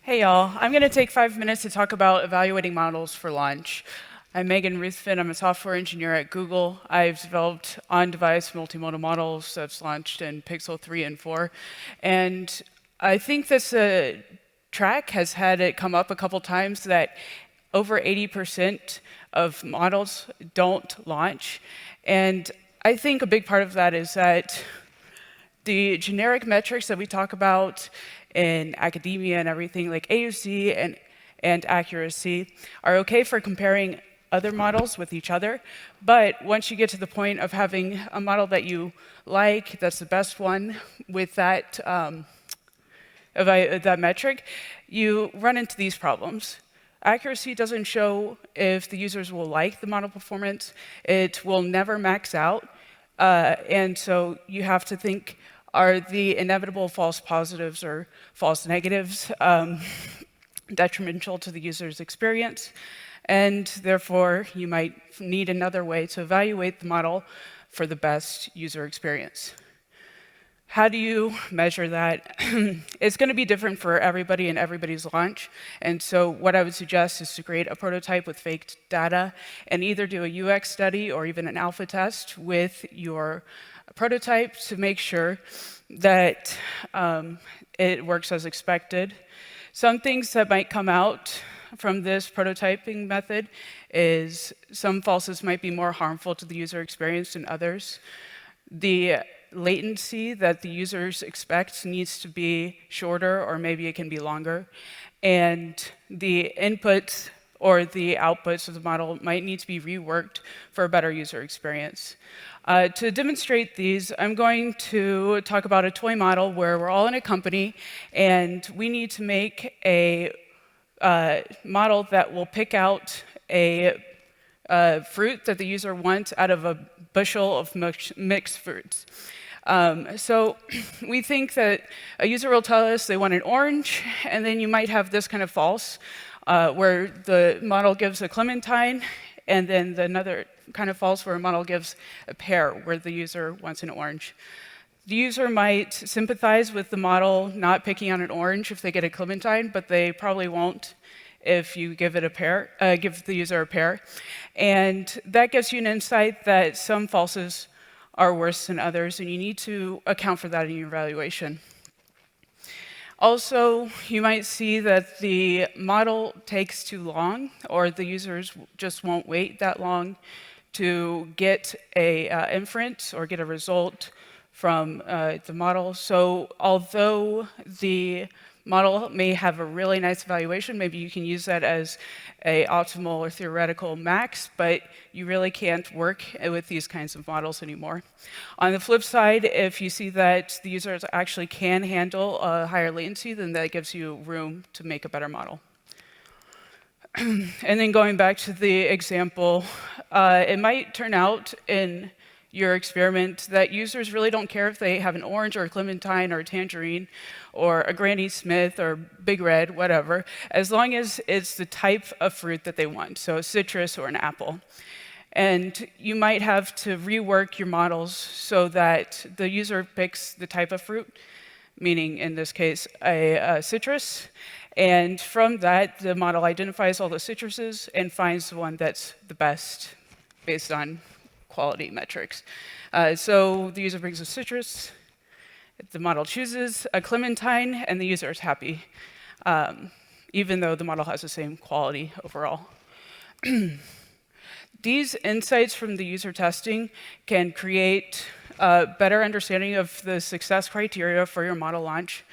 Hey y'all, I'm going to take 5 minutes to talk about evaluating models for launch. I'm Megan Ruthven, I'm a software engineer at Google. I've developed on-device multimodal models that's launched in Pixel 3 and 4. And I think this track has had it come up a couple times that over 80% of models don't launch. And I think a big part of that is that the generic metrics that we talk about in academia and everything, like AUC and accuracy, are okay for comparing other models with each other. But once you get to the point of having a model that you like, that's the best one with that, that metric, you run into these problems. Accuracy doesn't show if the users will like the model performance. It will never max out. And so you have to think, are the inevitable false positives or false negatives detrimental to the user's experience? And therefore, you might need another way to evaluate the model for the best user experience. How do you measure that? It's going to be different for everybody and everybody's launch. And so what I would suggest is to create a prototype with fake data and either do a UX study or even an alpha test with your prototype to make sure that it works as expected. Some things that might come out from this prototyping method is some falses might be more harmful to the user experience than others. The latency that the users expect needs to be shorter, or maybe it can be longer. And the inputs or the outputs of the model might need to be reworked for a better user experience. To demonstrate these, I'm going to talk about a toy model where we're all in a company and we need to make a model that will pick out a fruit that the user wants out of a bushel of mixed fruits. So we think that a user will tell us they want an orange, and then you might have this kind of false, where the model gives a clementine, and then another kind of false where a model gives a pear, where the user wants an orange. The user might sympathize with the model not picking on an orange if they get a clementine, but they probably won't if you give it a pear, give the user a pear. And that gives you an insight that some falses are worse than others, and you need to account for that in your evaluation. Also, you might see that the model takes too long, or the users just won't wait that long to get a inference or get a result from the model. So although the model may have a really nice evaluation, maybe you can use that as a optimal or theoretical max, but you really can't work with these kinds of models anymore. On the flip side, if you see that the users actually can handle a higher latency, then that gives you room to make a better model. And then going back to the example, it might turn out in your experiment that users really don't care if they have an orange or a clementine or a tangerine or a Granny Smith or Big Red, whatever, as long as it's the type of fruit that they want, so a citrus or an apple. And you might have to rework your models so that the user picks the type of fruit, meaning in this case a citrus, and from that the model identifies all the citruses and finds the one that's the best based on quality metrics. So the user brings a citrus, the model chooses a clementine, and the user is happy, even though the model has the same quality overall. These insights from the user testing can create a better understanding of the success criteria for your model launch,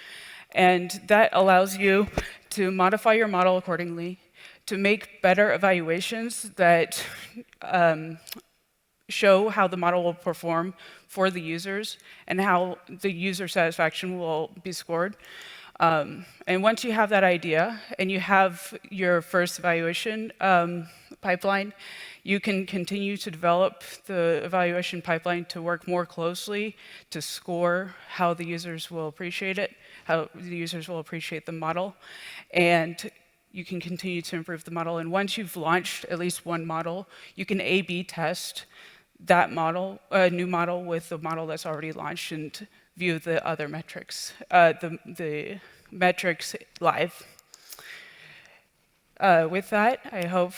and that allows you to modify your model accordingly, to make better evaluations that show how the model will perform for the users and how the user satisfaction will be scored. And once you have that idea and you have your first evaluation pipeline, you can continue to develop the evaluation pipeline to work more closely to score how the users will appreciate it, how the users will appreciate the model. And you can continue to improve the model. And once you've launched at least one model, you can A/B test that model, a new model with the model that's already launched, and view the other metrics, the metrics live. With that, I hope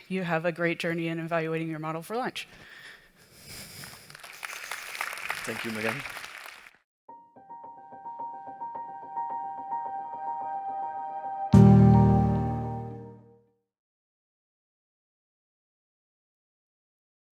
you have a great journey in evaluating your model for lunch. Thank you, Megan.